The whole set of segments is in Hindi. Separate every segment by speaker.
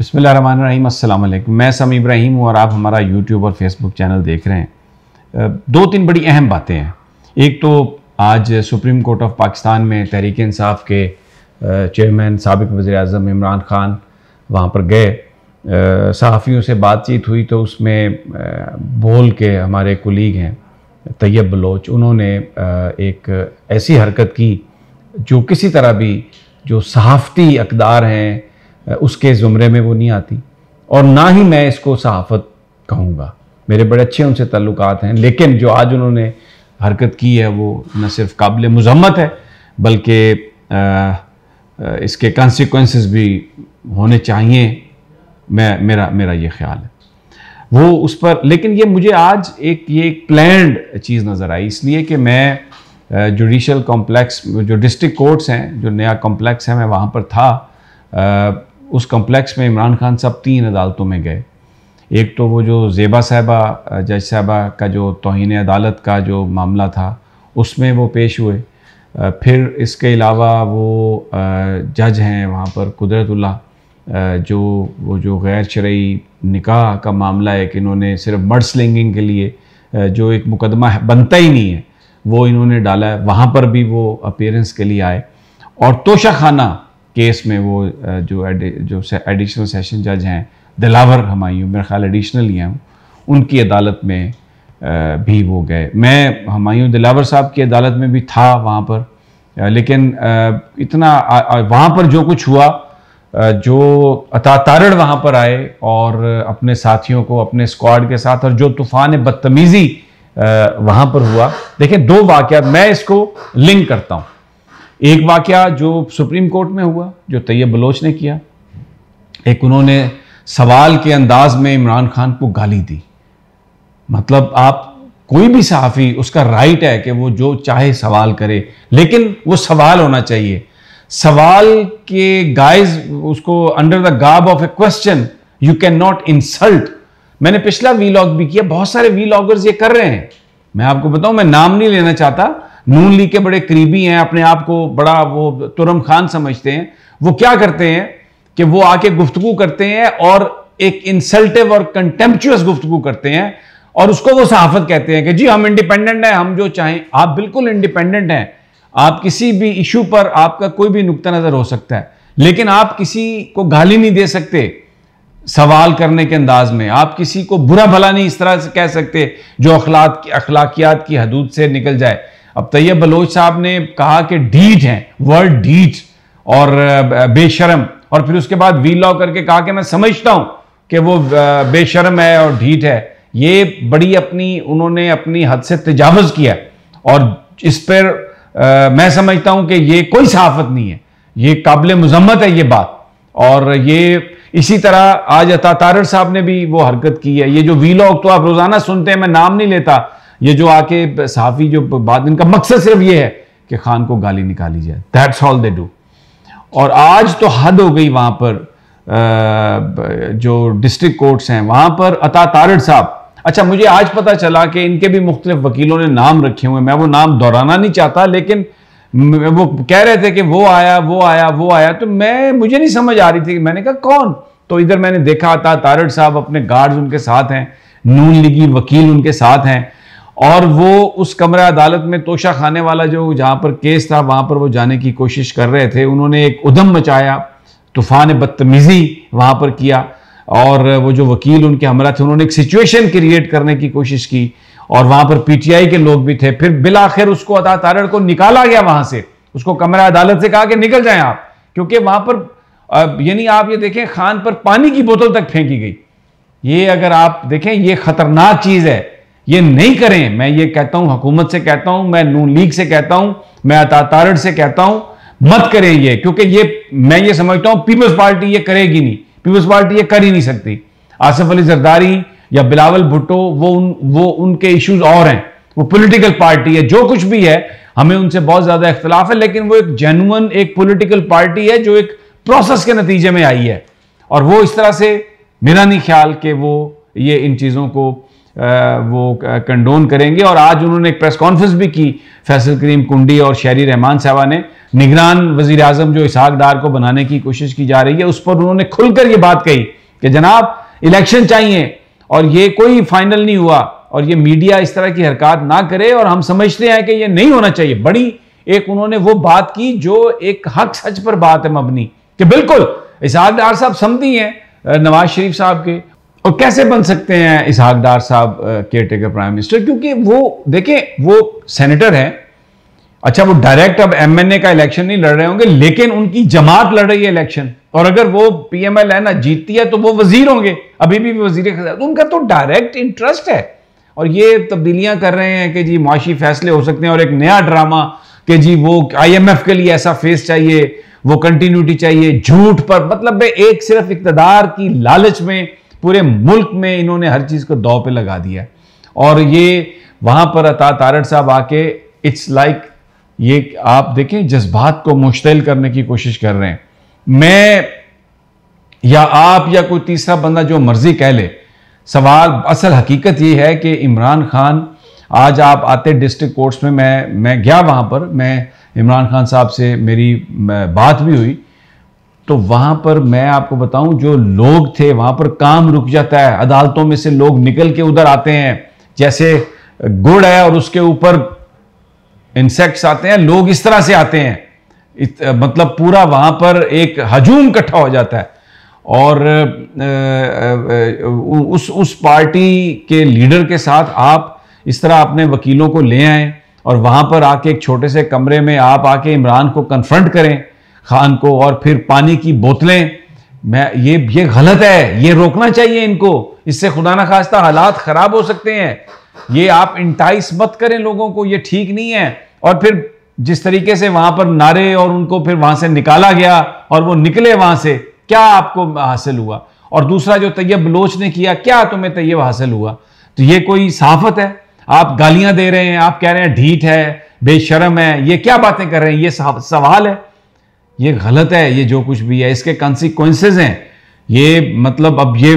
Speaker 1: बिस्मिल्लाहिर्रहमानिर्रहीम, अस्सलाम वालेकुम। मैं समी इब्राहिम हूँ और आप हमारा यूट्यूब और फेसबुक चैनल देख रहे हैं। दो तीन बड़ी अहम बातें हैं। एक तो आज सुप्रीम कोर्ट ऑफ पाकिस्तान में तहरीक इंसाफ के चेयरमैन साबिक वज़ीर-ए-आज़म इमरान खान वहाँ पर गए, सहाफ़ियों से बातचीत हुई तो उसमें बोल के हमारे कुलीग हैं तैयब बलोच, उन्होंने एक ऐसी हरकत की जो किसी तरह भी जो सहाफ़ती अक़दार हैं उसके ज़ुमरे में वो नहीं आती, और ना ही मैं इसको सहाफ़त कहूँगा। मेरे बड़े अच्छे उनसे ताल्लुकात हैं, लेकिन जो आज उन्होंने हरकत की है वो न सिर्फ काबिल मुज़म्मत है बल्कि इसके कॉन्सिक्वेंसेस भी होने चाहिए। मेरा ये ख्याल है वो उस पर। लेकिन ये मुझे आज ये एक प्लान्ड चीज़ नज़र आई, इसलिए कि मैं जुडिशल कॉम्प्लेक्स जो डिस्ट्रिक्ट कोर्ट्स हैं, जो नया कॉम्प्लेक्स है, मैं वहाँ पर था। उस कॉम्प्लेक्स में इमरान खान साहब 3 अदालतों में गए। एक तो वो जो ज़ेबा साहिबा जज साहिबा का जो तौहीन अदालत का जो मामला था उसमें वो पेश हुए। फिर इसके अलावा वो जज हैं वहाँ पर कुदरतुल्लाह, जो गैर शरई निकाह का मामला है कि इन्होंने सिर्फ मर्ड स्लिंगिंग के लिए जो एक मुकदमा बनता ही नहीं है वो इन्होंने डाला है, वहाँ पर भी वो अपीयरेंस के लिए आए। और तोशा खाना केस में वो जो एडिशनल सेशन जज हैं दिलावर हमायूं, मेरा ख्याल एडिशनल ही हैं, उनकी अदालत में भी वो गए। मैं हमायूं दिलावर साहब की अदालत में भी था वहाँ पर, लेकिन इतना वहाँ पर जो कुछ हुआ, जो अतातारड़ वहाँ पर आए और अपने साथियों को अपने स्क्वाड के साथ, और जो तूफ़ान बदतमीज़ी वहाँ पर हुआ। देखें, 2 वाक़यात मैं इसको लिंक करता हूँ। एक वाक़या जो सुप्रीम कोर्ट में हुआ जो तैयब बलोच ने किया, एक उन्होंने सवाल के अंदाज में इमरान खान को गाली दी। मतलब आप कोई भी सहाफ़ी, उसका राइट है कि वो जो चाहे सवाल करे, लेकिन वो सवाल होना चाहिए। सवाल के गाइज उसको under the garb of A question you can not insult. मैंने पिछला वीलॉग भी किया, बहुत सारे वीलॉगर्स ये कर रहे हैं। मैं आपको बताऊं, मैं नाम नहीं लेना चाहता, नून लीग के बड़े करीबी हैं, अपने आप को बड़ा वो तुरम खान समझते हैं। वो क्या करते हैं कि वो आके गुफ्तगू करते हैं और एक इंसल्टिव और कंटेम्पचुअस गुफ्तगू करते हैं, और उसको वो सहाफत कहते हैं कि जी हम इंडिपेंडेंट हैं, हम जो चाहें। आप बिल्कुल इंडिपेंडेंट हैं, आप किसी भी इशू पर आपका कोई भी नुक्ता नज़र हो सकता है, लेकिन आप किसी को गाली नहीं दे सकते सवाल करने के अंदाज में। आप किसी को बुरा भला नहीं इस तरह से कह सकते जो अखलाकियात की हदूद से निकल जाए। अब तैयब बलोच साहब ने कहा कि ढीठ हैं, वर्ड ढीठ और बेशरम, और फिर उसके बाद वीलॉग करके कहा कि मैं समझता हूं कि वो बेशरम है और ढीठ है। ये बड़ी उन्होंने अपनी हद से तजावुज़ किया, और इस पर मैं समझता हूं कि ये कोई सहाफत नहीं है, ये काबिल मुज़म्मत है ये बात। और ये इसी तरह आज अतातारड़ साहब ने भी वो हरकत की है। ये जो वीलॉग तो आप रोजाना सुनते हैं, मैं नाम नहीं लेता, ये जो आके सहाफ़ी जो बात, इनका मकसद सिर्फ ये है कि खान को गाली निकाली जाए। That's all they do. और आज तो हद हो गई वहाँ पर जो डिस्ट्रिक्ट कोर्ट्स हैं वहाँ पर अतातारड़ साहब। अच्छा, मुझे आज पता चला कि इनके भी मुख्तलिफ वकीलों ने नाम रखे हुए, मैं वो नाम दोहराना नहीं चाहता, लेकिन वो कह रहे थे कि वो आया, तो मुझे नहीं समझ आ रही थी। मैंने कहा कौन? तो इधर मैंने देखा अतातारड़ साहब, अपने गार्ड्स उनके साथ हैं, नून लीगी वकील उनके साथ हैं, और वो उस कमरा अदालत में तोशा खाने वाला जो जहाँ पर केस था वहाँ पर वो जाने की कोशिश कर रहे थे। उन्होंने एक उधम मचाया, तूफ़ान बदतमीज़ी वहाँ पर किया, और वो जो वकील उनके हमरा थे उन्होंने एक सिचुएशन क्रिएट करने की कोशिश की, और वहाँ पर पीटीआई के लोग भी थे। फिर बिलाखिर उसको अतातारड़ को निकाला गया वहाँ से, उसको कमरा अदालत से कहा कि निकल जाएं आप, क्योंकि वहाँ पर यानी आप ये देखें खान पर पानी की बोतल तक फेंकी गई। ये अगर आप देखें ये खतरनाक चीज़ है, ये नहीं करें। मैं ये कहता हूं, हुकूमत से कहता हूं, मैं नून लीग से कहता हूं, मैं अतातारड़ से कहता हूं, मत करें ये, क्योंकि ये मैं ये समझता हूं पीपल्स पार्टी ये करेगी नहीं, पीपल्स पार्टी ये कर ही नहीं सकती। आसिफ अली जरदारी या बिलावल भुट्टो वो उनके इश्यूज और हैं, वो पॉलिटिकल पार्टी है, जो कुछ भी है हमें उनसे बहुत ज्यादा इख्तलाफ है, लेकिन वो एक जेन्युइन एक पॉलिटिकल पार्टी है जो एक प्रोसेस के नतीजे में आई है। और वो इस तरह से मेरा नहीं ख्याल कि वो ये इन चीज़ों को वो कंडोन करेंगे। और आज उन्होंने एक प्रेस कॉन्फ्रेंस भी की, फैसल करीम कुंडी और शहरी रहमान साहबा ने। निगरान वजीर आजम जो इसहाक डार को बनाने की कोशिश की जा रही है, उस पर उन्होंने खुलकर ये बात कही कि जनाब इलेक्शन चाहिए और ये कोई फाइनल नहीं हुआ, और ये मीडिया इस तरह की हरकत ना करे, और हम समझते हैं कि ये नहीं होना चाहिए। बड़ी एक उन्होंने वो बात की जो एक हक सच पर बात है मबनी, कि बिल्कुल इसहाक डार साहब समझती हैं नवाज शरीफ साहब के, और कैसे बन सकते हैं इसहाक डार साहब केयर टेकर प्राइम मिनिस्टर, क्योंकि वो देखें वो सेनेटर हैं। अच्छा, वो डायरेक्ट अब एमएनए का इलेक्शन नहीं लड़ रहे होंगे, लेकिन उनकी जमात लड़ रही है इलेक्शन, और अगर वो पीएमएल है ना जीतती है तो वो वजीर होंगे, अभी भी वजीर खजाना, तो उनका तो डायरेक्ट इंटरेस्ट है। और ये तब्दीलियां कर रहे हैं कि जी मुआशी फैसले हो सकते हैं, और एक नया ड्रामा कि जी वो आईएमएफ के लिए ऐसा फेस चाहिए, वो कंटिन्यूटी चाहिए, झूठ पर, मतलब एक सिर्फ इक्तदार की लालच में पूरे मुल्क में इन्होंने हर चीज को दांव पे लगा दिया। और ये वहां पर अता तारड़ साहब आके इट्स लाइक ये आप देखें जज्बात को मुश्तिल करने की कोशिश कर रहे हैं। मैं या आप या कोई तीसरा बंदा जो मर्जी कह ले, सवाल असल हकीकत ये है कि इमरान खान, आज आप आते डिस्ट्रिक्ट कोर्ट्स में, मैं गया वहाँ पर, मैं इमरान खान साहब से मेरी बात भी हुई, तो वहाँ पर मैं आपको बताऊं जो लोग थे वहाँ पर काम रुक जाता है। अदालतों में से लोग निकल के उधर आते हैं, जैसे गुड़ है और उसके ऊपर इंसेक्ट्स आते हैं, लोग इस तरह से आते हैं, मतलब पूरा वहाँ पर एक हजूम इकट्ठा हो जाता है। और उस पार्टी के लीडर के साथ आप इस तरह अपने वकीलों को ले आएं और वहां पर आके एक छोटे से कमरे में आप आके इमरान को कन्फ्रंट करें, खान को, और फिर पानी की बोतलें, ये गलत है, ये रोकना चाहिए इनको, इससे खुदा ना खास्ता हालात खराब हो सकते हैं। ये आप इंटाइस मत करें लोगों को, ये ठीक नहीं है। और फिर जिस तरीके से वहां पर नारे, और उनको फिर वहां से निकाला गया और वो निकले वहां से, क्या आपको हासिल हुआ? और दूसरा जो तैयब बलोच ने किया, क्या तुम्हें तैयब हासिल हुआ? तो ये कोई सहाफत है? आप गालियां दे रहे हैं, आप कह रहे हैं ढीठ है, बेशर्म है, ये क्या बातें कर रहे हैं? ये सवाल है, ये गलत है। ये जो कुछ भी है इसके कॉन्सिक्वेंसेज हैं। ये मतलब अब ये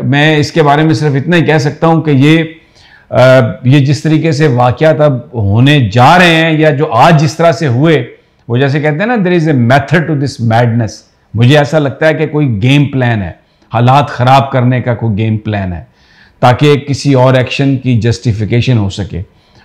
Speaker 1: मैं इसके बारे में सिर्फ इतना ही कह सकता हूं कि ये जिस तरीके से वाकयात अब होने जा रहे हैं, या जो आज जिस तरह से हुए, वो जैसे कहते हैं ना, there is a method to this madness. मुझे ऐसा लगता है कि कोई गेम प्लान है, हालात खराब करने का कोई गेम प्लान है, ताकि किसी और एक्शन की जस्टिफिकेशन हो सके।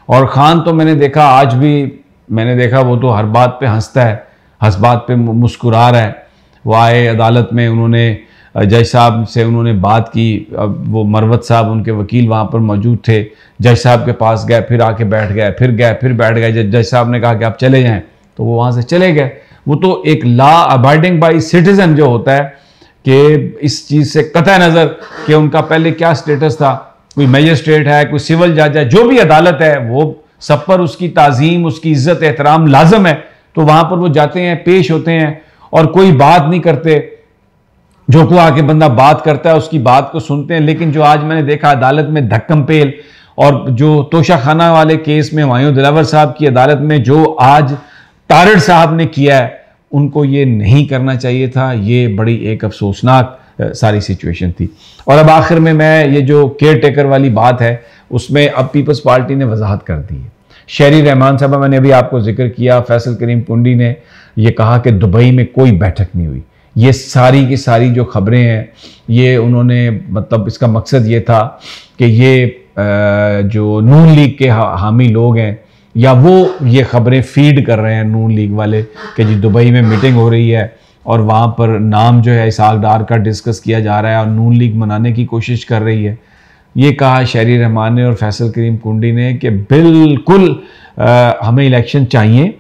Speaker 1: और खान तो मैंने देखा, आज भी मैंने देखा, वो तो हर बात पे हंसता है, हंस बात पे मुस्कुरा रहा है। वो आए अदालत में, उन्होंने जज साहब से उन्होंने बात की, अब वो मरवत साहब उनके वकील वहाँ पर मौजूद थे, जज साहब के पास गए, फिर आके बैठ गए, फिर गए, फिर बैठ गए। जज साहब ने कहा कि आप चले जाएं, तो वो वहाँ से चले गए। वो तो एक लॉ अबाइडिंग बाई सिटीजन जो होता है, कि इस चीज़ से कतई नज़र कि उनका पहले क्या स्टेटस था, कोई मैजिस्ट्रेट है, कोई सिविल जज है, जो भी अदालत है, वो सब पर उसकी ताज़ीम, उसकी इज्जत एहतराम लाजम है। तो वहाँ पर वो जाते हैं, पेश होते हैं, और कोई बात नहीं करते। जो को आके बंदा बात करता है उसकी बात को सुनते हैं। लेकिन जो आज मैंने देखा अदालत में धक्कम पेल, और जो तोशा खाना वाले केस में हुमायूं दिलावर साहब की अदालत में जो आज तारड़ साहब ने किया है, उनको ये नहीं करना चाहिए था। ये बड़ी एक अफसोसनाक सारी सिचुएशन थी। और अब आखिर में मैं ये जो केयर टेकर वाली बात है, उसमें अब पीपल्स पार्टी ने वजाहत कर दी है। शहरी रहमान साहब, मैंने अभी आपको जिक्र किया, फैसल करीम कुंडी ने ये कहा कि दुबई में कोई बैठक नहीं हुई। ये सारी की सारी जो खबरें हैं, ये उन्होंने, मतलब इसका मकसद ये था कि ये जो नून लीग के हामी लोग हैं, या वो ये खबरें फीड कर रहे हैं नून लीग वाले, कि जी दुबई में मीटिंग हो रही है और वहाँ पर नाम जो है इसहाक डार का डिस्कस किया जा रहा है और नून लीग मनाने की कोशिश कर रही है। ये कहा शहरी रहमान ने और फैसल करीम कुंडी ने कि बिल्कुल हमें इलेक्शन चाहिए,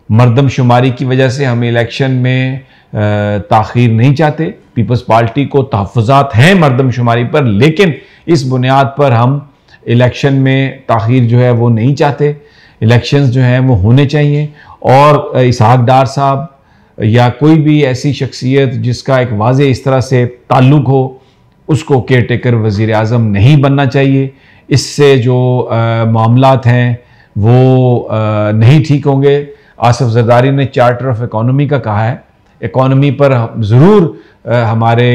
Speaker 1: मरदमशुमारी की वजह से हम इलेक्शन में ताख़ीर नहीं चाहते। पीपल्स पार्टी को तहफ़्फ़ुज़ात हैं मरदमशुमारी पर, लेकिन इस बुनियाद पर हम इलेक्शन में ताख़ीर जो है वो नहीं चाहते। इलेक्शंस जो हैं वो होने चाहिए, और इसहाक डार साहब या कोई भी ऐसी शख्सियत जिसका एक वाज़े इस तरह से ताल्लुक़ हो, उसको केयर टेकर वज़ीर आज़म नहीं बनना चाहिए। इससे जो मामलात हैं वो नहीं ठीक होंगे। आसिफ जरदारी ने चार्टर ऑफ इकोनॉमी का कहा है इकॉनमी पर ज़रूर हमारे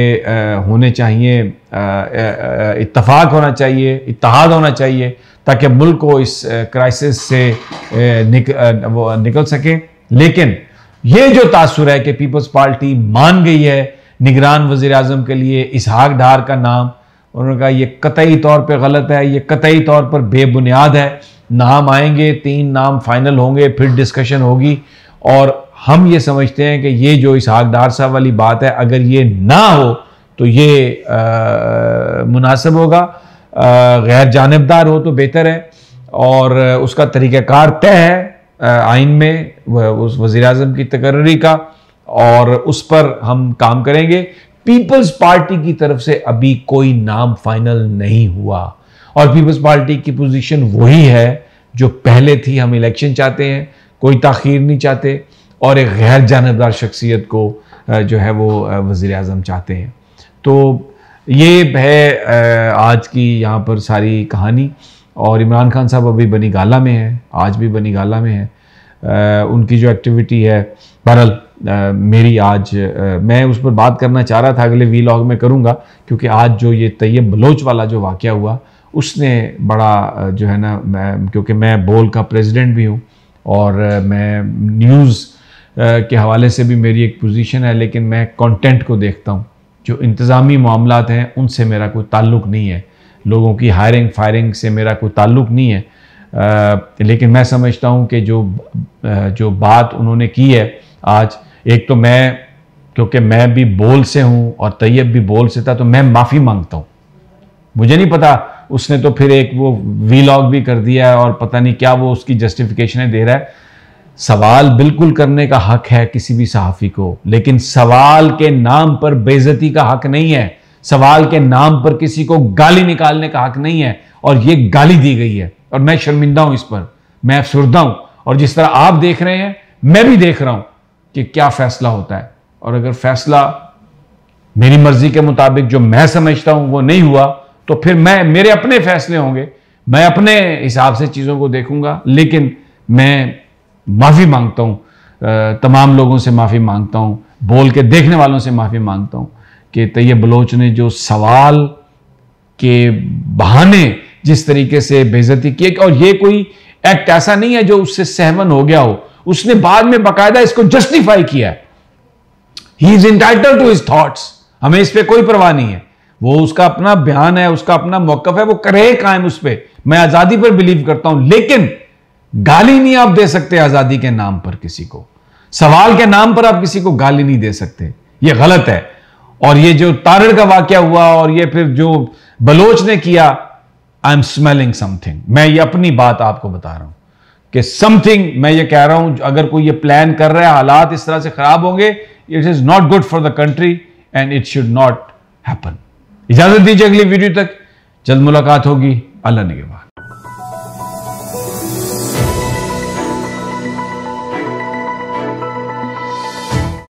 Speaker 1: होने चाहिए, इत्तफाक होना चाहिए, इत्तेहाद होना चाहिए, ताकि मुल्क को इस क्राइसिस से निकल सके। लेकिन ये जो तासुर है कि पीपल्स पार्टी मान गई है निगरान वज़ीर आज़म के लिए इसहाक डार का नाम, उन्होंने कहा ये कतई तौर पे गलत है, ये कतई तौर पर बेबुनियाद है। नाम आएंगे, 3 नाम फाइनल होंगे, फिर डिस्कशन होगी, और हम ये समझते हैं कि ये जो इसहाक डार साहब वाली बात है, अगर ये ना हो तो ये मुनासिब होगा, गैर जानिबदार हो तो बेहतर है, और उसका तरीक़ाकार तय है आइन में उस वज़ीर आज़म की तकर्री का, और उस पर हम काम करेंगे। पीपल्स पार्टी की तरफ से अभी कोई नाम फाइनल नहीं हुआ, और पीपल्स पार्टी की पोजीशन वही है जो पहले थी। हम इलेक्शन चाहते हैं, कोई ताख़ीर नहीं चाहते, और एक गैर जानिबदार शख्सियत को जो है वो वज़ीर आज़म चाहते हैं। तो ये है आज की यहाँ पर सारी कहानी। और इमरान खान साहब अभी बनी गाला में है, आज भी बनी गाला में है। उनकी जो एक्टिविटी है, बहरहाल मेरी आज मैं उस पर बात करना चाह रहा था, अगले वीलॉग में करूँगा, क्योंकि आज जो ये तैयब बलोच वाला जो वाक़या हुआ, उसने बड़ा जो है ना, क्योंकि मैं बोल का प्रेसिडेंट भी हूँ और मैं न्यूज़ के हवाले से भी मेरी एक पोजीशन है, लेकिन मैं कंटेंट को देखता हूँ। जो इंतज़ामी मामलात हैं उनसे मेरा कोई ताल्लुक़ नहीं है, लोगों की हायरिंग फायरिंग से मेरा कोई ताल्लुक़ नहीं है। लेकिन मैं समझता हूँ कि जो बात उन्होंने की है आज, एक तो मैं, क्योंकि मैं भी बोल से हूँ और तैयब भी बोल से था, तो मैं माफ़ी मांगता हूँ। मुझे नहीं पता, उसने तो फिर एक वो वीलॉग भी कर दिया है और पता नहीं क्या वो उसकी जस्टिफिकेशनें दे रहा है। सवाल बिल्कुल करने का हक है किसी भी सहाफ़ी को, लेकिन सवाल के नाम पर बेइज्जती का हक नहीं है, सवाल के नाम पर किसी को गाली निकालने का हक नहीं है। और ये गाली दी गई है और मैं शर्मिंदा हूं इस पर, मैं अफसुर्दा हूं। और जिस तरह आप देख रहे हैं, मैं भी देख रहा हूं कि क्या फैसला होता है, और अगर फैसला मेरी मर्जी के मुताबिक जो मैं समझता हूं वो नहीं हुआ, तो फिर मेरे अपने फैसले होंगे, मैं अपने हिसाब से चीज़ों को देखूंगा। लेकिन मैं माफ़ी मांगता हूं, तमाम लोगों से माफ़ी मांगता हूं, बोल के देखने वालों से माफ़ी मांगता हूं कि तैयब बलोच ने जो सवाल के बहाने जिस तरीके से बेइज्जती की, और ये कोई एक्ट ऐसा नहीं है जो उससे सहमन हो गया हो, उसने बाद में बाकायदा इसको जस्टिफाई किया है। He is entitled to his thoughts, हमें इस पर कोई परवाह नहीं है, वो उसका अपना बयान है, उसका अपना मौकफ है, वो करे कायम उस पर। मैं आज़ादी पर बिलीव करता हूं, लेकिन गाली नहीं आप दे सकते आज़ादी के नाम पर किसी को, सवाल के नाम पर आप किसी को गाली नहीं दे सकते, ये गलत है। और ये जो तारड़ का वाकया हुआ और ये फिर जो बलोच ने किया, आई एम स्मेलिंग समथिंग। मैं ये अपनी बात आपको बता रहा हूं कि समथिंग, मैं ये कह रहा हूं, अगर कोई ये प्लान कर रहा है, हालात इस तरह से खराब होंगे, it is not good for the country and it should not happen. इजाजत दीजिए, अगली वीडियो तक जल्द मुलाकात होगी। अल्लाह निगहबान।